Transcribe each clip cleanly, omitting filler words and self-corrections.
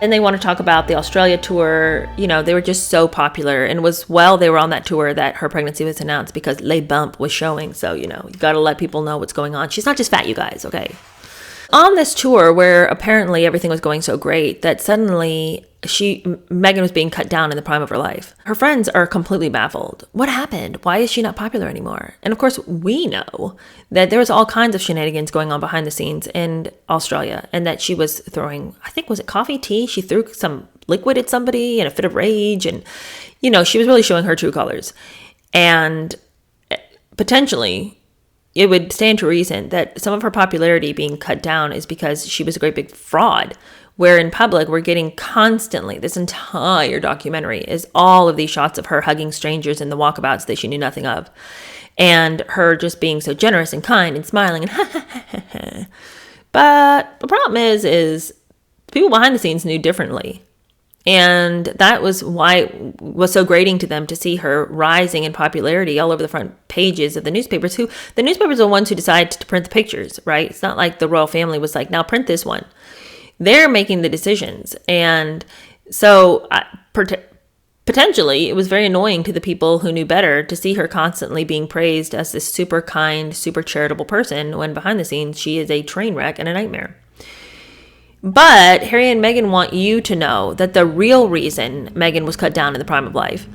And they want to talk about the Australia tour. You know, they were just so popular. And it was while they were on that tour that her pregnancy was announced because Les Bump was showing. So, you know, you got to let people know what's going on. She's not just fat, you guys, okay? On this tour where apparently everything was going so great that suddenly Meghan was being cut down in the prime of her life. Her friends are completely baffled. What happened? Why is she not popular anymore? And of course, we know that there was all kinds of shenanigans going on behind the scenes in Australia and that she was throwing, I think, was it coffee, tea? She threw some liquid at somebody in a fit of rage. And, you know, she was really showing her true colors. And potentially, it would stand to reason that some of her popularity being cut down is because she was a great big fraud, where in public we're getting constantly, this entire documentary is all of these shots of her hugging strangers in the walkabouts that she knew nothing of, and her just being so generous and kind and smiling and But the problem is people behind the scenes knew differently. And that was why it was so grating to them to see her rising in popularity all over the front pages of the newspapers. The newspapers are the ones who decide to print the pictures, right? It's not like the royal family was like, now print this one. They're making the decisions. And so potentially it was very annoying to the people who knew better to see her constantly being praised as this super kind, super charitable person when behind the scenes she is a train wreck and a nightmare. But Harry and Meghan want you to know that the real reason Meghan was cut down in the prime of life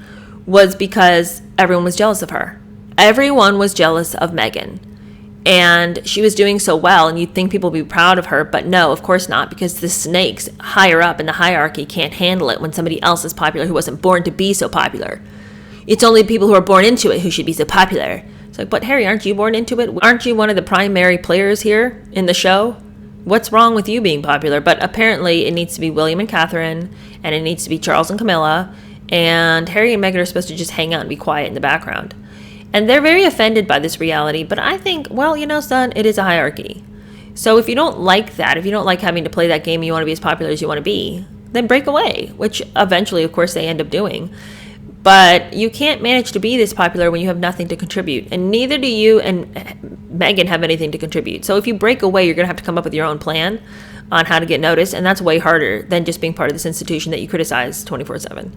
was because everyone was jealous of her. Everyone was jealous of Meghan. And she was doing so well, and you'd think people would be proud of her, but no, of course not, because the snakes higher up in the hierarchy can't handle it when somebody else is popular who wasn't born to be so popular. It's only people who are born into it who should be so popular. It's like, but Harry, aren't you born into it? Aren't you one of the primary players here in the show? What's wrong with you being popular? But apparently it needs to be William and Catherine, and it needs to be Charles and Camilla, and Harry and Meghan are supposed to just hang out and be quiet in the background. And they're very offended by this reality, but I think, well, you know, son, it is a hierarchy. So if you don't like that, if you don't like having to play that game, you want to be as popular as you want to be, then break away, which eventually, of course, they end up doing. But you can't manage to be this popular when you have nothing to contribute. And neither do you and Meghan have anything to contribute. So if you break away, you're going to have to come up with your own plan on how to get noticed. And that's way harder than just being part of this institution that you criticize 24/7.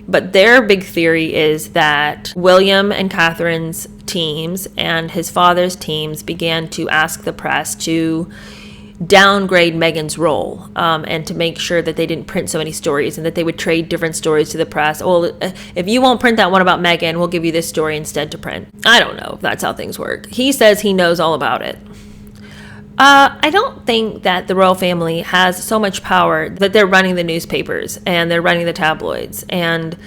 But their big theory is that William and Catherine's teams and his father's teams began to ask the press to downgrade Meghan's role and to make sure that they didn't print so many stories and that they would trade different stories to the press. Well, if you won't print that one about Meghan, we'll give you this story instead to print. I don't know if that's how things work. He says he knows all about it. I don't think that the royal family has so much power that they're running the newspapers and they're running the tabloids. And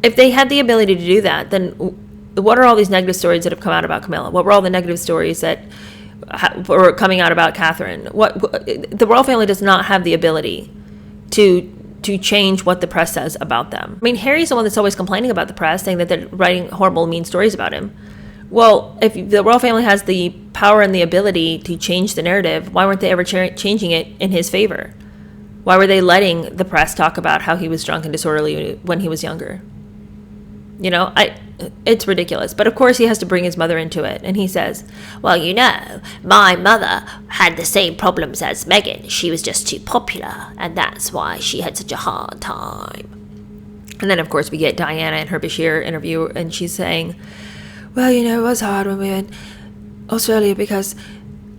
if they had the ability to do that, then what are all these negative stories that have come out about Camilla? What were all the negative stories that were coming out about Catherine? The royal family does not have the ability to change what the press says about them. I mean, Harry's the one that's always complaining about the press, saying that they're writing horrible, mean stories about him. Well, if the royal family has the power and the ability to change the narrative, why weren't they ever changing it in his favor? Why were they letting the press talk about how he was drunk and disorderly when he was younger? You know, it's ridiculous. But of course he has to bring his mother into it. And he says, well, you know, my mother had the same problems as Meghan. She was just too popular, and that's why she had such a hard time. And then, of course, we get Diana in her Bashir interview, and she's saying, well, you know, it was hard when we were in Australia because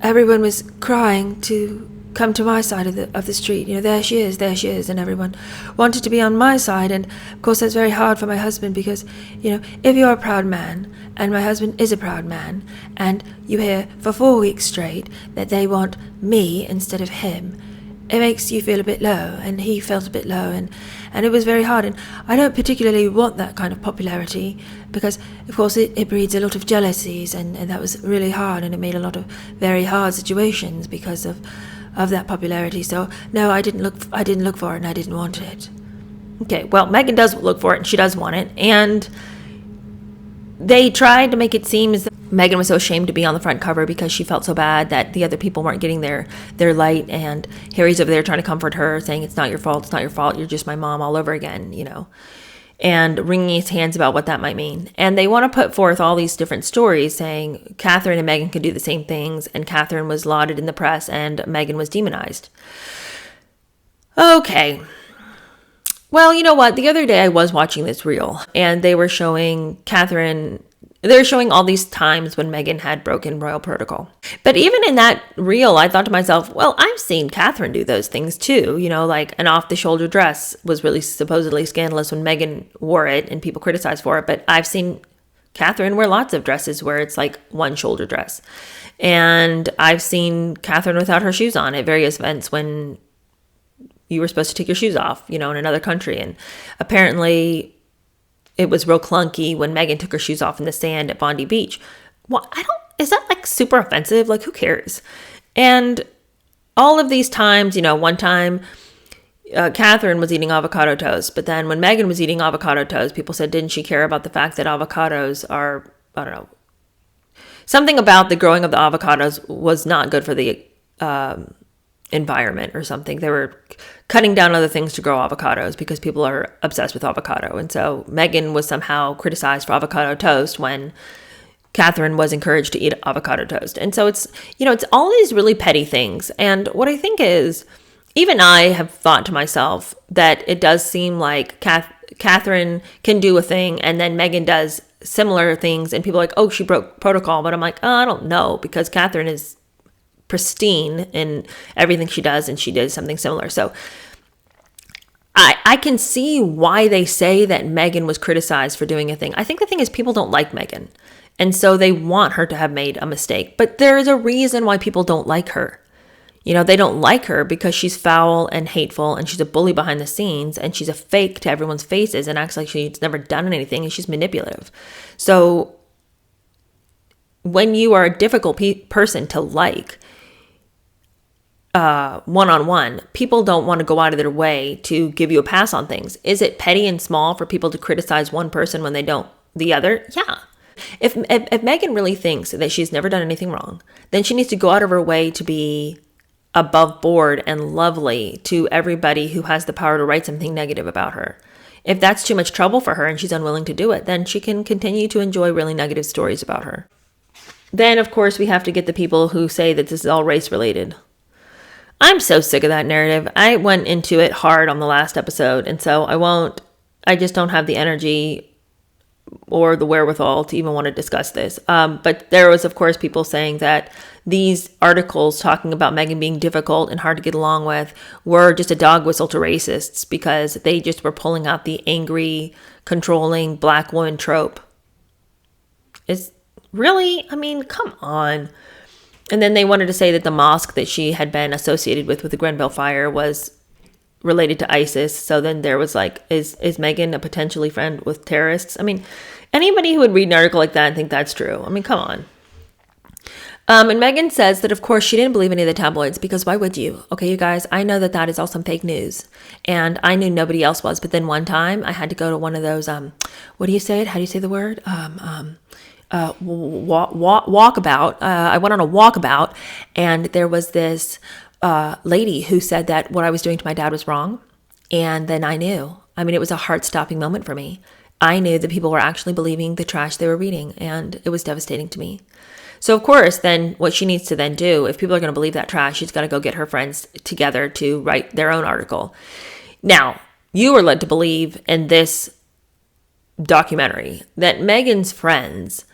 everyone was crying to come to my side of the street. You know, there she is, and everyone wanted to be on my side. And of course, that's very hard for my husband because, you know, if you're a proud man, and my husband is a proud man, and you hear for 4 weeks straight that they want me instead of him, it makes you feel a bit low, and he felt a bit low, and it was very hard. And I don't particularly want that kind of popularity because, of course, it breeds a lot of jealousies, and that was really hard, and it made a lot of very hard situations because of that popularity. So no, I didn't look for it, and I didn't want it. Okay, well, Meghan does look for it, and she does want it, and they tried to make it seem as though Meghan was so ashamed to be on the front cover because she felt so bad that the other people weren't getting their light, and Harry's over there trying to comfort her, saying it's not your fault, you're just my mom all over again, you know, and wringing his hands about what that might mean. And they want to put forth all these different stories saying Catherine and Meghan could do the same things, and Catherine was lauded in the press and Meghan was demonized. Okay. Well, you know what? The other day I was watching this reel and they were showing all these times when Meghan had broken royal protocol. But even in that reel, I thought to myself, well, I've seen Catherine do those things too. Like an off-the-shoulder dress was really supposedly scandalous when Meghan wore it and people criticized for it. But I've seen Catherine wear lots of dresses where it's like one shoulder dress. And I've seen Catherine without her shoes on at various events when you were supposed to take your shoes off, in another country. And apparently it was real clunky when Meghan took her shoes off in the sand at Bondi Beach. Well, is that like super offensive? Like, who cares? And all of these times, one time Catherine was eating avocado toast, but then when Meghan was eating avocado toast, people said, didn't she care about the fact that avocados are, I don't know, something about the growing of the avocados was not good for the environment or something. They were cutting down other things to grow avocados because people are obsessed with avocado. And so Meghan was somehow criticized for avocado toast when Catherine was encouraged to eat avocado toast. And so it's all these really petty things. And what I think is, even I have thought to myself that it does seem like Catherine can do a thing and then Meghan does similar things and people are like, oh, she broke protocol. But I'm like, oh, I don't know, because Catherine is pristine in everything she does and she did something similar. So I can see why they say that Meghan was criticized for doing a thing. I think the thing is people don't like Meghan. And so they want her to have made a mistake. But there is a reason why people don't like her. They don't like her because she's foul and hateful and she's a bully behind the scenes and she's a fake to everyone's faces and acts like she's never done anything and she's manipulative. So when you are a difficult person to like, one-on-one, people don't want to go out of their way to give you a pass on things. Is it petty and small for people to criticize one person when they don't the other? Yeah. If Meghan really thinks that she's never done anything wrong, then she needs to go out of her way to be above board and lovely to everybody who has the power to write something negative about her. If that's too much trouble for her and she's unwilling to do it, then she can continue to enjoy really negative stories about her. Then, of course, we have to get the people who say that this is all race related. I'm so sick of that narrative. I went into it hard on the last episode, and so I just don't have the energy or the wherewithal to even want to discuss this. But there was, of course, people saying that these articles talking about Meghan being difficult and hard to get along with were just a dog whistle to racists because they just were pulling out the angry, controlling black woman trope. It's really, come on. And then they wanted to say that the mosque that she had been associated with the Grenfell fire was related to ISIS. So then there was like, is Meghan a potentially friend with terrorists? Anybody who would read an article like that and think that's true. Come on. And Meghan says that, of course, she didn't believe any of the tabloids because why would you? Okay, you guys, I know that is all some fake news. And I knew nobody else was. But then one time I had to go to one of those, what do you say it? How do you say the word? Walkabout. I went on a walkabout and there was this lady who said that what I was doing to my dad was wrong. And then I knew. It was a heart-stopping moment for me. I knew that people were actually believing the trash they were reading, and it was devastating to me. So, of course, then what she needs to then do, if people are going to believe that trash, she's got to go get her friends together to write their own article. Now, you were led to believe in this documentary that Meghan's friends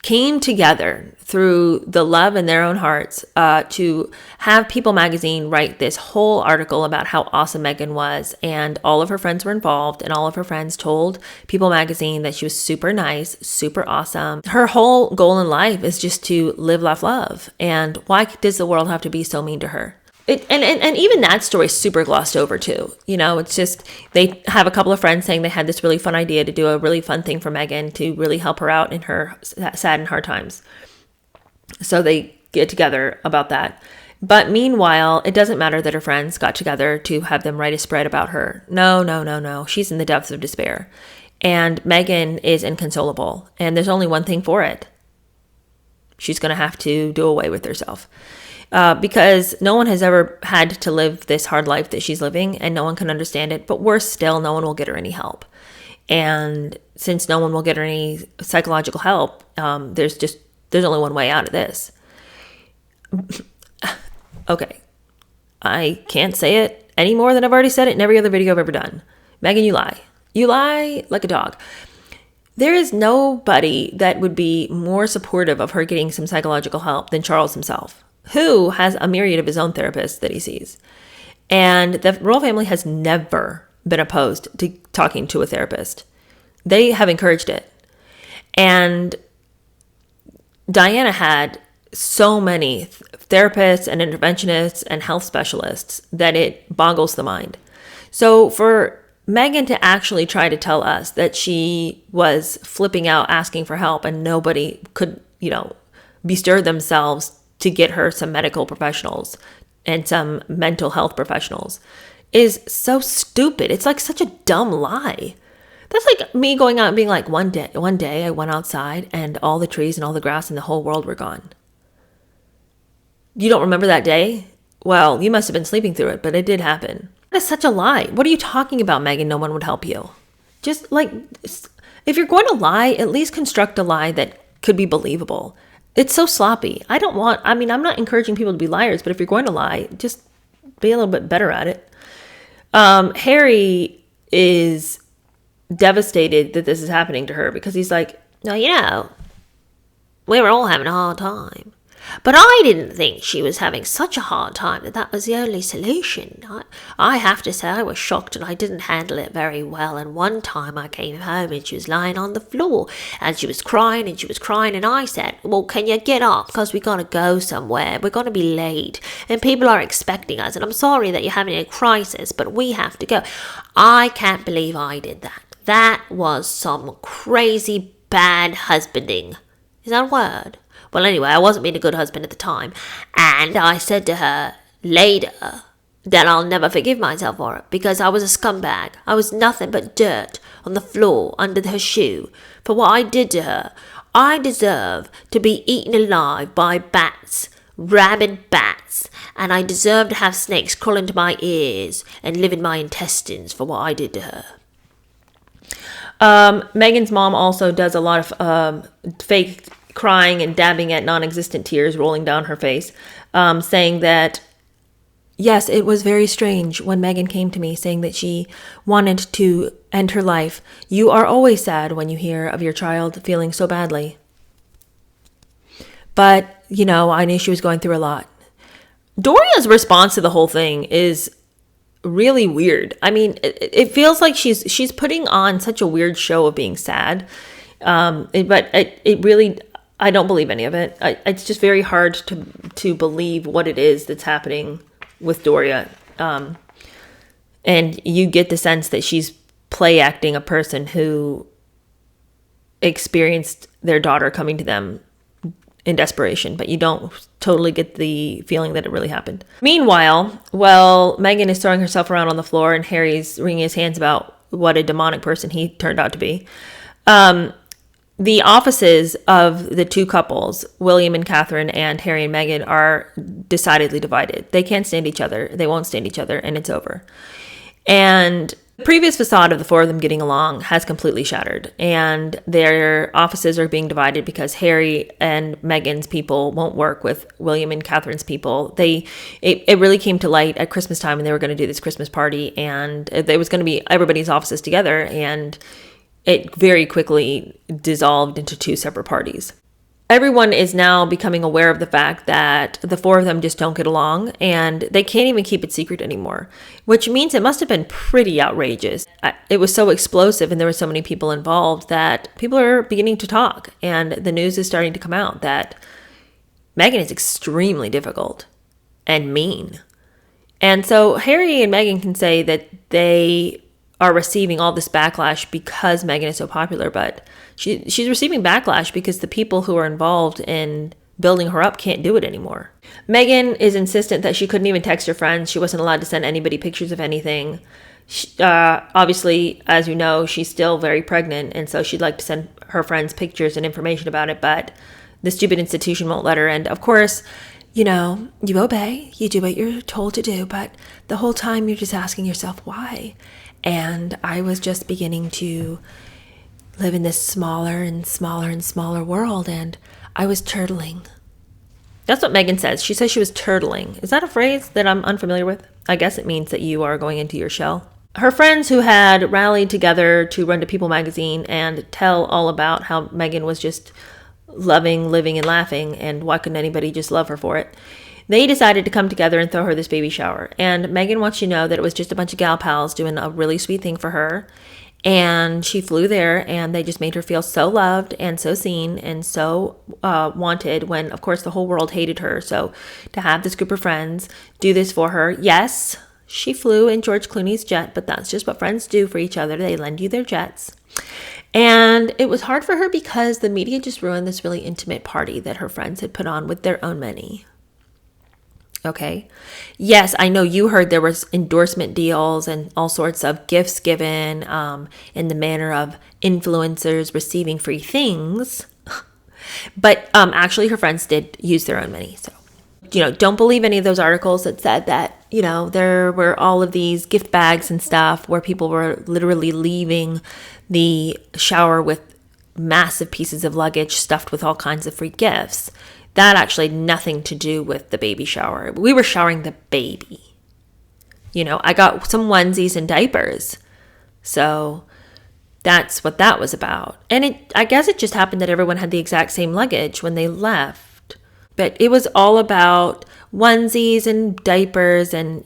came together through the love in their own hearts to have People magazine write this whole article about how awesome Meghan was, and all of her friends were involved, and all of her friends told People magazine that she was super nice, super awesome. Her whole goal in life is just to live, laugh, love. And why does the world have to be so mean to her? And even that story is super glossed over too. It's just they have a couple of friends saying they had this really fun idea to do a really fun thing for Meghan to really help her out in her sad and hard times. So they get together about that. But meanwhile, it doesn't matter that her friends got together to have them write a spread about her. No. She's in the depths of despair. And Meghan is inconsolable. And there's only one thing for it. She's going to have to do away with herself. Because no one has ever had to live this hard life that she's living, and no one can understand it. But worse still, no one will get her any help. And since no one will get her any psychological help, there's only one way out of this. Okay. I can't say it any more than I've already said it in every other video I've ever done. Meghan, you lie. You lie like a dog. There is nobody that would be more supportive of her getting some psychological help than Charles himself, who has a myriad of his own therapists that he sees. And the royal family has never been opposed to talking to a therapist. They have encouraged it. And Diana had so many therapists and interventionists and health specialists that it boggles the mind. So for Meghan to actually try to tell us that she was flipping out, asking for help, and nobody could, bestir themselves to get her some medical professionals and some mental health professionals is so stupid. It's like such a dumb lie. That's like me going out and being like, one day I went outside and all the trees and all the grass in the whole world were gone. You don't remember that day? Well, you must have been sleeping through it, but it did happen. That is such a lie. What are you talking about, Meghan? No one would help you. Just like, if you're going to lie, at least construct a lie that could be believable. It's so sloppy. I'm not encouraging people to be liars, but if you're going to lie, just be a little bit better at it. Harry is devastated that this is happening to her because he's like, no, we were all having a hard time. But I didn't think she was having such a hard time that was the only solution. I have to say I was shocked and I didn't handle it very well. And one time I came home and she was lying on the floor and she was crying and I said, well, can you get up? Because we got to go somewhere. We're going to be late and people are expecting us. And I'm sorry that you're having a crisis, but we have to go. I can't believe I did that. That was some crazy bad husbanding. Is that a word? Well, anyway, I wasn't being a good husband at the time. And I said to her later that I'll never forgive myself for it because I was a scumbag. I was nothing but dirt on the floor under her shoe for what I did to her. I deserve to be eaten alive by bats, rabid bats, and I deserve to have snakes crawl into my ears and live in my intestines for what I did to her. Meghan's mom also does a lot of fake crying and dabbing at non-existent tears rolling down her face, saying that, yes, it was very strange when Meghan came to me saying that she wanted to end her life. You are always sad when you hear of your child feeling so badly. But, I knew she was going through a lot. Doria's response to the whole thing is really weird. I mean, it feels like she's putting on such a weird show of being sad. But it really, I don't believe any of it. It's just very hard to believe what it is that's happening with Doria. And you get the sense that she's play acting a person who experienced their daughter coming to them in desperation, but you don't totally get the feeling that it really happened. Meanwhile, Meghan is throwing herself around on the floor and Harry's wringing his hands about what a demonic person he turned out to be. The offices of the two couples, William and Catherine and Harry and Meghan, are decidedly divided. They can't stand each other. They won't stand each other, and it's over. And the previous facade of the four of them getting along has completely shattered, and their offices are being divided because Harry and Meghan's people won't work with William and Catherine's people. It really came to light at Christmas time, and they were going to do this Christmas party, and it was going to be everybody's offices together, and it very quickly dissolved into two separate parties. Everyone is now becoming aware of the fact that the four of them just don't get along and they can't even keep it secret anymore, which means it must have been pretty outrageous. It was so explosive and there were so many people involved that people are beginning to talk, and the news is starting to come out that Meghan is extremely difficult and mean. And so Harry and Meghan can say that they are receiving all this backlash because Meghan is so popular, but she's receiving backlash because the people who are involved in building her up can't do it anymore. Meghan is insistent that she couldn't even text her friends. She wasn't allowed to send anybody pictures of anything. Obviously, as you know, she's still very pregnant, and so she'd like to send her friends pictures and information about it, but the stupid institution won't let her. And of course, you obey, you do what you're told to do, but the whole time you're just asking yourself, why? And I was just beginning to live in this smaller and smaller and smaller world, and I was turtling. That's what Meghan says. She says she was turtling. Is that a phrase that I'm unfamiliar with? I guess it means that you are going into your shell. Her friends who had rallied together to run to People magazine and tell all about how Meghan was just loving, living, and laughing, and why couldn't anybody just love her for it? They decided to come together and throw her this baby shower. And Meghan wants you to know that it was just a bunch of gal pals doing a really sweet thing for her. And she flew there, and they just made her feel so loved and so seen and so wanted, when, of course, the whole world hated her. So to have this group of friends do this for her, yes, she flew in George Clooney's jet, but that's just what friends do for each other. They lend you their jets. And it was hard for her because the media just ruined this really intimate party that her friends had put on with their own money. Okay. Yes, I know you heard there was endorsement deals and all sorts of gifts given in the manner of influencers receiving free things. But actually her friends did use their own money. So, don't believe any of those articles that said that, there were all of these gift bags and stuff where people were literally leaving the shower with massive pieces of luggage stuffed with all kinds of free gifts. That actually had nothing to do with the baby shower. We were showering the baby. I got some onesies and diapers. So that's what that was about. And I guess it just happened that everyone had the exact same luggage when they left. But it was all about onesies and diapers and,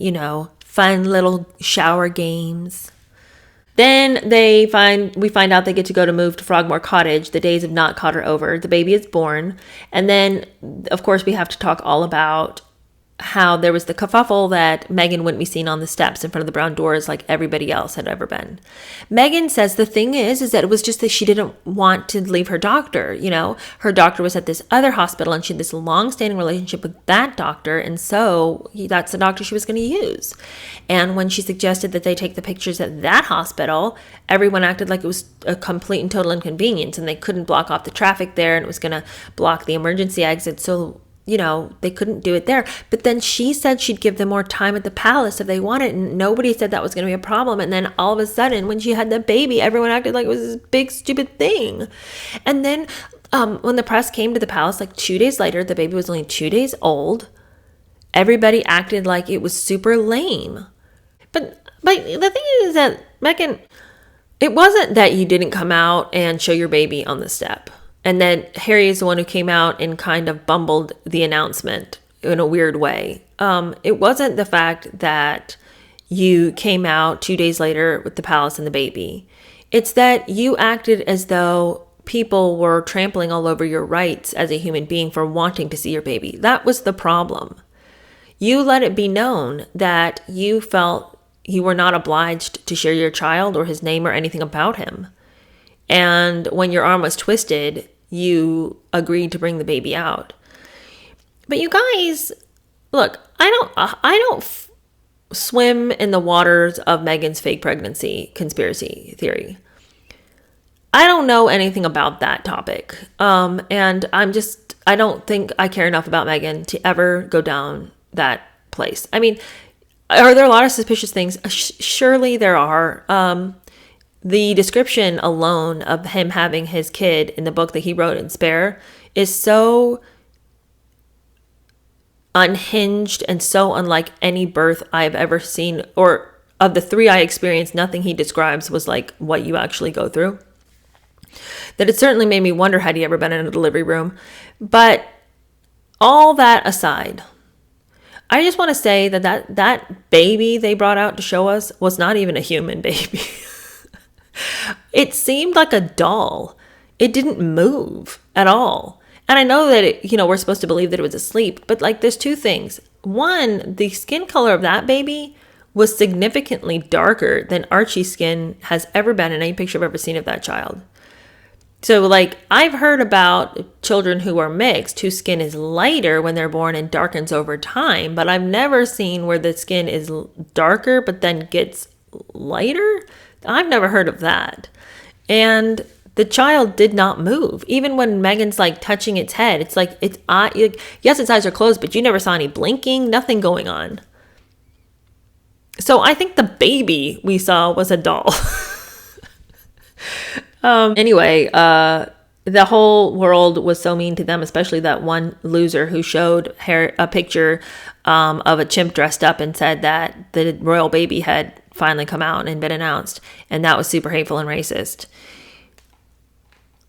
fun little shower games. Then we find out they get to move to Frogmore Cottage. The days of not caught are over. The baby is born. And then, of course, we have to talk all about how there was the kerfuffle that Meghan wouldn't be seen on the steps in front of the brown doors like everybody else had ever been. Meghan says the thing is that it was just that she didn't want to leave her doctor. Her doctor was at this other hospital and she had this long-standing relationship with that doctor. And so that's the doctor she was going to use. And when she suggested that they take the pictures at that hospital, everyone acted like it was a complete and total inconvenience and they couldn't block off the traffic there and it was going to block the emergency exit. So they couldn't do it there. But then she said she'd give them more time at the palace if they wanted, and nobody said that was going to be a problem. And then all of a sudden, when she had the baby, everyone acted like it was this big, stupid thing. And then when the press came to the palace, like 2 days later, the baby was only 2 days old, everybody acted like it was super lame. But the thing is that, Meghan, it wasn't that you didn't come out and show your baby on the step. And then Harry is the one who came out and kind of bumbled the announcement in a weird way. It wasn't the fact that you came out 2 days later with the palace and the baby. It's that you acted as though people were trampling all over your rights as a human being for wanting to see your baby. That was the problem. You let it be known that you felt you were not obliged to share your child or his name or anything about him. And when your arm was twisted, you agreed to bring the baby out. But you guys, look, I don't swim in the waters of Meghan's fake pregnancy conspiracy theory. I don't know anything about that topic. And I don't think I care enough about Meghan to ever go down that place. I mean, are there a lot of suspicious things? Surely there are. The description alone of him having his kid in the book that he wrote in Spare is so unhinged and so unlike any birth I've ever seen, or of the three I experienced, nothing he describes was like what you actually go through. That it certainly made me wonder, had he ever been in a delivery room? But all that aside, I just want to say that baby they brought out to show us was not even a human baby. It seemed like a doll. It didn't move at all. And I know that, we're supposed to believe that it was asleep, but there's two things. One, the skin color of that baby was significantly darker than Archie's skin has ever been in any picture I've ever seen of that child. So I've heard about children who are mixed, whose skin is lighter when they're born and darkens over time, but I've never seen where the skin is darker but then gets lighter. I've never heard of that. And the child did not move. Even when Meghan's touching its head, it's yes, its eyes are closed, but you never saw any blinking, nothing going on. So I think the baby we saw was a doll. Anyway, the whole world was so mean to them, especially that one loser who showed a picture of a chimp dressed up and said that the royal baby had finally come out and been announced. And that was super hateful and racist.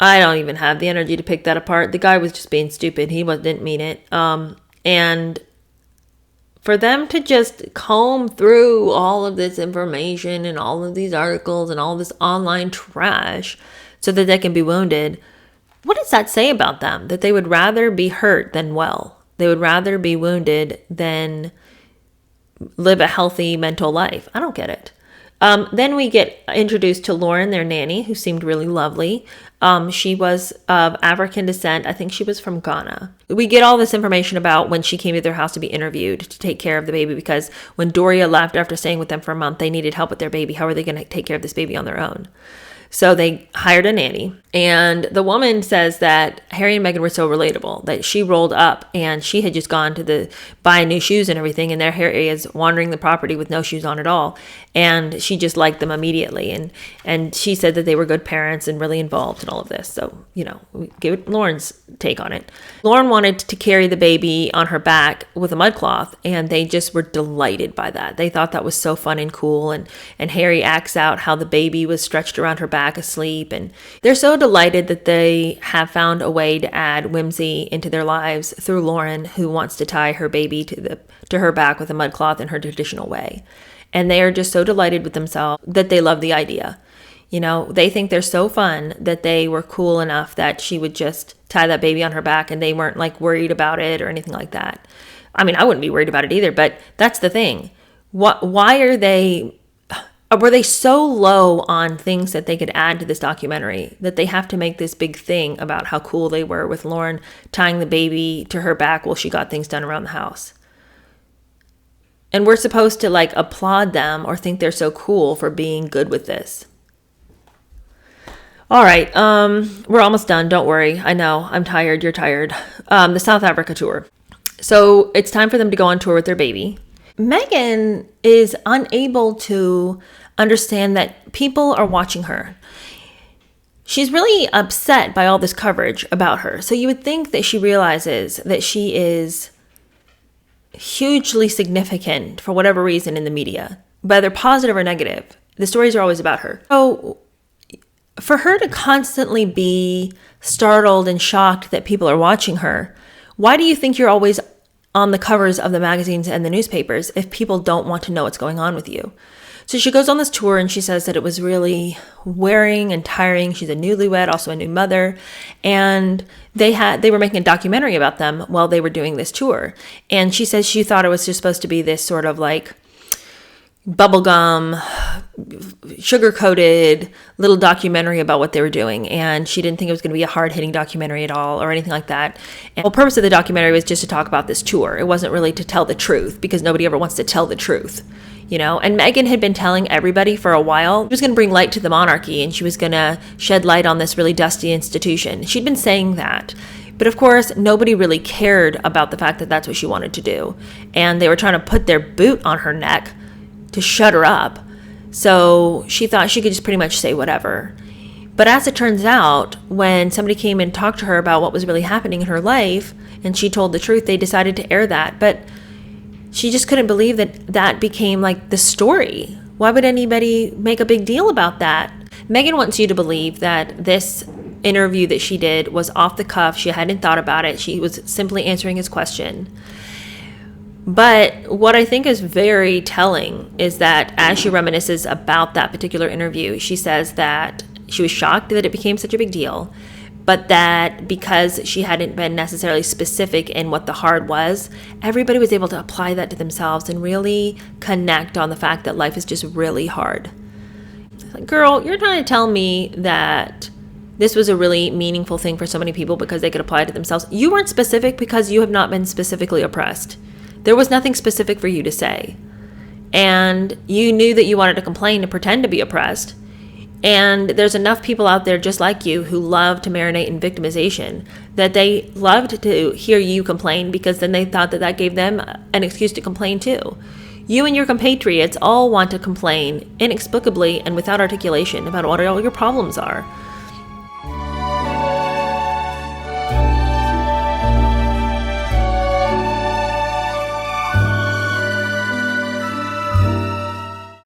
I don't even have the energy to pick that apart. The guy was just being stupid. He didn't mean it. And for them to just comb through all of this information and all of these articles and all this online trash so that they can be wounded, what does that say about them? That they would rather be hurt than well. They would rather be wounded than live a healthy mental life. I don't get it. Then we get introduced to Lauren, their nanny, who seemed really lovely. She was of African descent. I think she was from Ghana. We get all this information about when she came to their house to be interviewed to take care of the baby, because when Doria left after staying with them for a month, they needed help with their baby. How are they going to take care of this baby on their own? So they hired a nanny, and the woman says that Harry and Meghan were so relatable that she rolled up and she had just gone to buy new shoes and everything, and there Harry is wandering the property with no shoes on at all, and she just liked them immediately, and she said that they were good parents and really involved in all of this. So, we give Lauren's take on it. Lauren wanted to carry the baby on her back with a mud cloth, and they just were delighted by that. They thought that was so fun and cool, and Harry acts out how the baby was stretched around her back asleep, and they're so delighted that they have found a way to add whimsy into their lives through Lauren, who wants to tie her baby to her back with a mud cloth in her traditional way. And they are just so delighted with themselves that they love the idea. They think they're so fun that they were cool enough that she would just tie that baby on her back, and they weren't like worried about it or anything like that. I mean, I wouldn't be worried about it either, but that's the thing. Why were they so low on things that they could add to this documentary that they have to make this big thing about how cool they were with Lauren tying the baby to her back while she got things done around the house? And we're supposed to applaud them or think they're so cool for being good with this. All right, we're almost done. Don't worry. I know. I'm tired. You're tired. The South Africa tour. So it's time for them to go on tour with their baby. Meghan is unable to understand that people are watching her. She's really upset by all this coverage about her. So you would think that she realizes that she is hugely significant for whatever reason in the media, whether positive or negative. The stories are always about her. So for her to constantly be startled and shocked that people are watching her, why do you think you're always on the covers of the magazines and the newspapers if people don't want to know what's going on with you? So she goes on this tour and she says that it was really wearing and tiring. She's a newlywed, also a new mother. And they were making a documentary about them while they were doing this tour. And she says she thought it was just supposed to be this sort of bubblegum, sugar-coated little documentary about what they were doing. And she didn't think it was going to be a hard-hitting documentary at all or anything like that. And the whole purpose of the documentary was just to talk about this tour. It wasn't really to tell the truth, because nobody ever wants to tell the truth, And Meghan had been telling everybody for a while she was going to bring light to the monarchy and she was going to shed light on this really dusty institution. She'd been saying that. But of course, nobody really cared about the fact that that's what she wanted to do. And they were trying to put their boot on her neck to shut her up. So she thought she could just pretty much say whatever. But as it turns out, when somebody came and talked to her about what was really happening in her life, and she told the truth, they decided to air that. But she just couldn't believe that became the story. Why would anybody make a big deal about that? Meghan wants you to believe that this interview that she did was off the cuff. She hadn't thought about it. She was simply answering his question. But what I think is very telling is that as she reminisces about that particular interview, she says that she was shocked that it became such a big deal, but that because she hadn't been necessarily specific in what the hard was, everybody was able to apply that to themselves and really connect on the fact that life is just really hard. Girl, you're trying to tell me that this was a really meaningful thing for so many people because they could apply it to themselves. You weren't specific because you have not been specifically oppressed. There was nothing specific for you to say. And you knew that you wanted to complain and pretend to be oppressed. And there's enough people out there just like you who love to marinate in victimization that they loved to hear you complain, because then they thought that gave them an excuse to complain too. You and your compatriots all want to complain inexplicably and without articulation about what all your problems are.